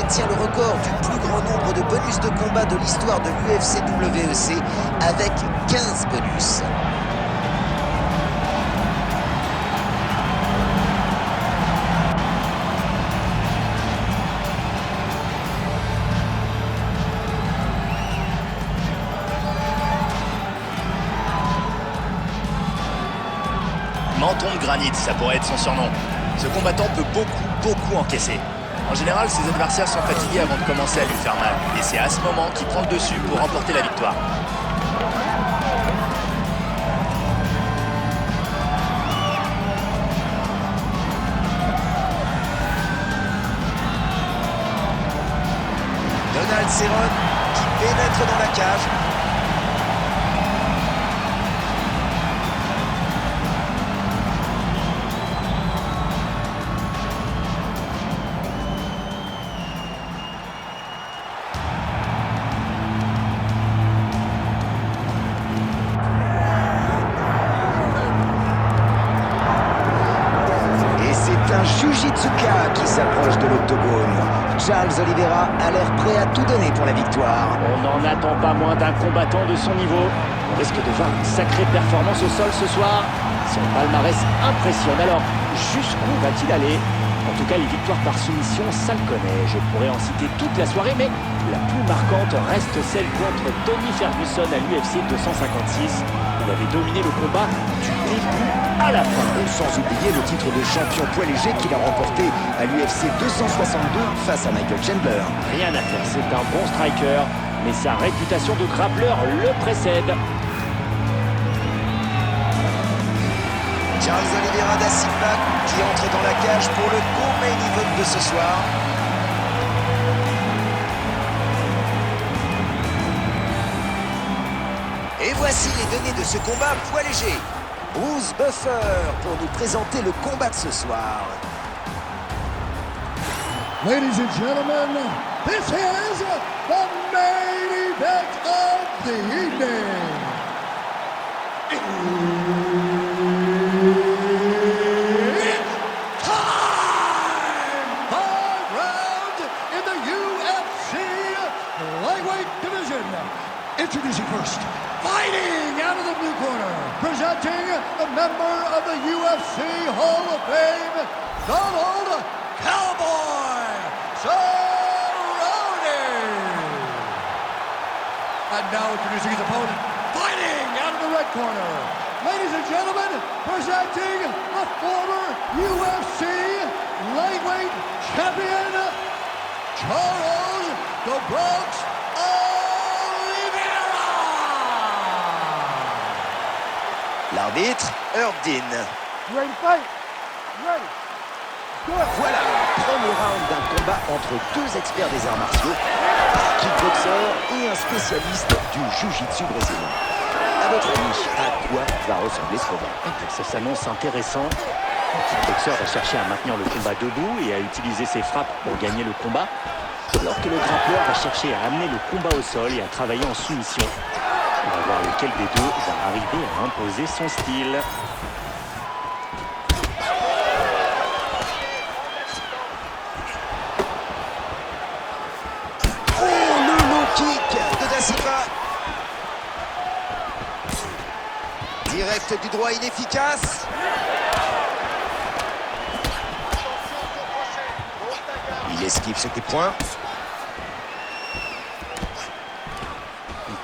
détient le record du plus grand nombre de bonus de combat de l'histoire de l'UFC WEC avec 15 bonus. Menton de granit, ça pourrait être son surnom. Ce combattant peut beaucoup encaisser. En général, ses adversaires sont fatigués avant de commencer à lui faire mal. Et c'est à ce moment qu'il prend le dessus pour remporter la victoire. Donald Cerrone qui pénètre dans la cage. Jujitsuka qui s'approche de l'octogone. Charles Oliveira a l'air prêt à tout donner pour la victoire. On n'en attend pas moins d'un combattant de son niveau. On risque de voir une sacrée performance au sol ce soir. Son palmarès impressionne. Alors, jusqu'où va-t-il aller? En tout cas, les victoires par soumission, ça le connaît. Je pourrais en citer toute la soirée, mais la plus marquante reste celle contre Tony Ferguson à l'UFC 256. Il avait dominé le combat du début à la fin. Sans oublier le titre de champion poids léger qu'il a remporté à l'UFC 262 face à Michael Chandler. Rien à faire, c'est un bon striker, mais sa réputation de grappleur le précède. Charles Oliveira da Silva qui entre dans la cage pour le co-main event de ce soir. Et voici les données de ce combat poids léger. Bruce Buffer pour nous présenter le combat de ce soir. Ladies and gentlemen, this is the main event of the evening. It's time! 5 rounds in the UFC lightweight division. Introducing first, fighting out of the blue corner, presenting a member of the UFC Hall of Fame, Donald Cowboy Cerrone. And now introducing his opponent, fighting out of the red corner, ladies and gentlemen, presenting the former UFC lightweight champion, Charles the Bronx L'arbitre, Herb Dean. You ready to fight? You ready? Good. Voilà, premier round d'un combat entre deux experts des arts martiaux, un kickboxer et un spécialiste du jiu-jitsu brésilien. À votre avis, à quoi va ressembler ce combat? Ça s'annonce intéressant. Le kickboxer va chercher à maintenir le combat debout et à utiliser ses frappes pour gagner le combat, alors que le grappleur va chercher à amener le combat au sol et à travailler en soumission. On va voir lequel des deux va arriver à imposer son style. Oh, le low kick de Da Silva. Direct du droit inefficace. Il esquive ce coup de poing.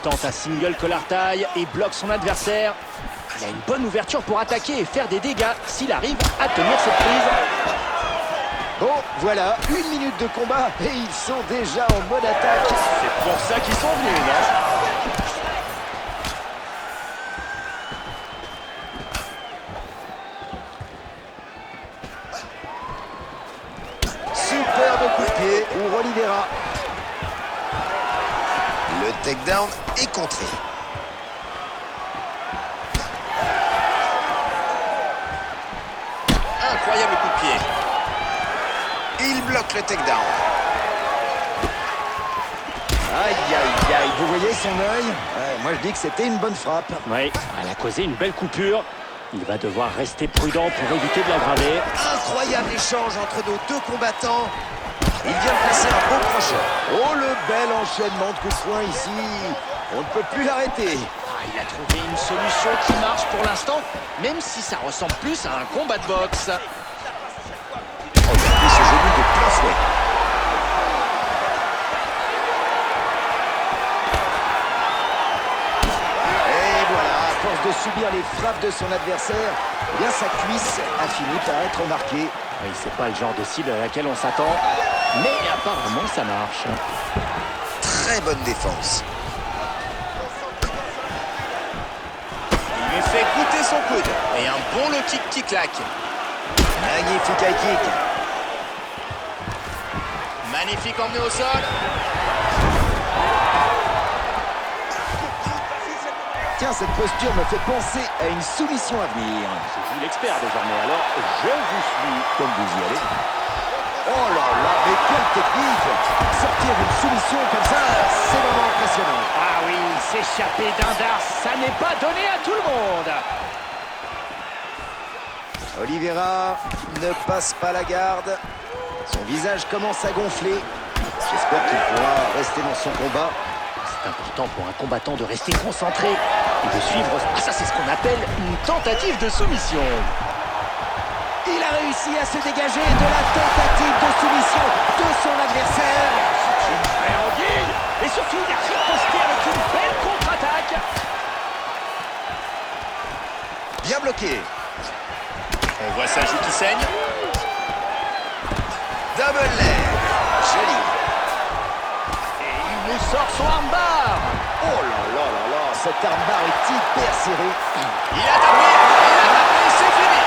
Tente un single collar taille et bloque son adversaire. Il a une bonne ouverture pour attaquer et faire des dégâts s'il arrive à tenir cette prise. Bon, voilà, 1 minute de combat et ils sont déjà en mode attaque. C'est pour ça qu'ils sont venus, non? Superbe coup de pied pour Oliveira. Le takedown est contré. Incroyable coup de pied. Il bloque le takedown. Aïe, aïe, aïe. Vous voyez son œil? Moi, je dis que c'était une bonne frappe. Oui, elle a causé une belle coupure. Il va devoir rester prudent pour éviter de l'aggraver. Incroyable échange entre nos deux combattants. Il vient de placer un beau planche. Oh, le bel enchaînement de coups de poing ici. On ne peut plus l'arrêter. Ah, il a trouvé une solution qui marche pour l'instant, même si ça ressemble plus à un combat de boxe. Regardez ce genou de plein fouet. Et voilà, à force de subir les frappes de son adversaire, eh bien sa cuisse a fini par être marquée. Oui, c'est pas le genre de cible à laquelle on s'attend, mais apparemment ça marche. Très bonne défense. Il lui fait goûter son coude. Et un bon low kick qui claque. Magnifique high kick. Magnifique emmené au sol. Tiens, cette posture me fait penser à une soumission à venir. Je suis l'expert désormais, alors je vous suis. Comme vous y allez. Oh là là, mais quelle technique! Sortir d'une soumission comme ça, c'est vraiment impressionnant. Ah oui, s'échapper d'un dard, ça n'est pas donné à tout le monde. Oliveira ne passe pas la garde. Son visage commence à gonfler. J'espère qu'il pourra rester dans son combat. C'est important pour un combattant de rester concentré et de suivre... Ah, ça, c'est ce qu'on appelle une tentative de soumission. Il a réussi à se dégager de la tentative de soumission de son adversaire. C'est une vraie anguille. Et surtout, il a riposté avec une belle contre-attaque. Bien bloqué. On voit sa joue qui saigne. Double leg. Joli. Et il nous sort son armbar. Oh là là là là, cet armbar est hyper serré. Il a tapé, c'est fini.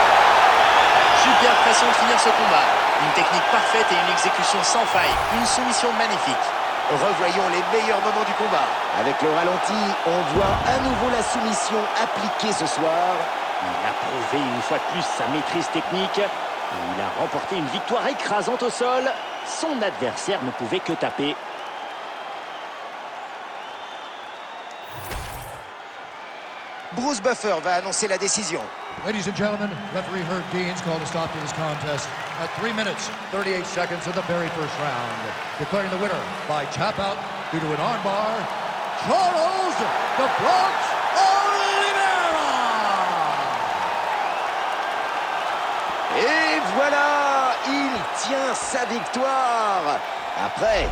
Super pression de finir ce combat. Une technique parfaite et une exécution sans faille. Une soumission magnifique. Revoyons les meilleurs moments du combat. Avec le ralenti, on voit à nouveau la soumission appliquée ce soir. Il a prouvé une fois de plus sa maîtrise technique. Et il a remporté une victoire écrasante au sol. Son adversaire ne pouvait que taper. Bruce Buffer va annoncer la décision. Ladies and gentlemen, referee Herb Deans called a stop to this contest at 3 minutes, 38 seconds of the very first round. Declaring the winner by tap out due to an armbar, Charles the Bronx Oliveira! Et voilà, il tient sa victoire. Après